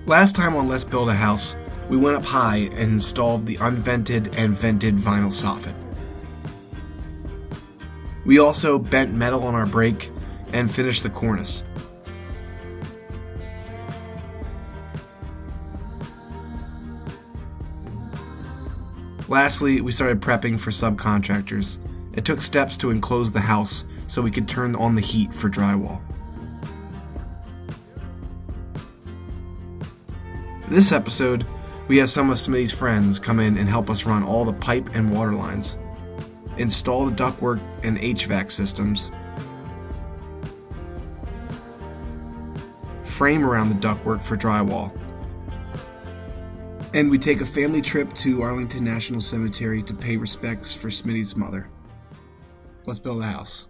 Last time on Let's Build a House, we went up high and installed the unvented and vented vinyl soffit. We also bent metal on our brake and finished the cornice. Lastly, we started prepping for subcontractors. It took steps to enclose the house so we could turn on the heat for drywall. This episode, we have some of Smitty's friends come in and help us run all the pipe and water lines, install the ductwork and HVAC systems, frame around the ductwork for drywall, and we take a family trip to Arlington National Cemetery to pay respects for Smitty's mother. Let's build a house.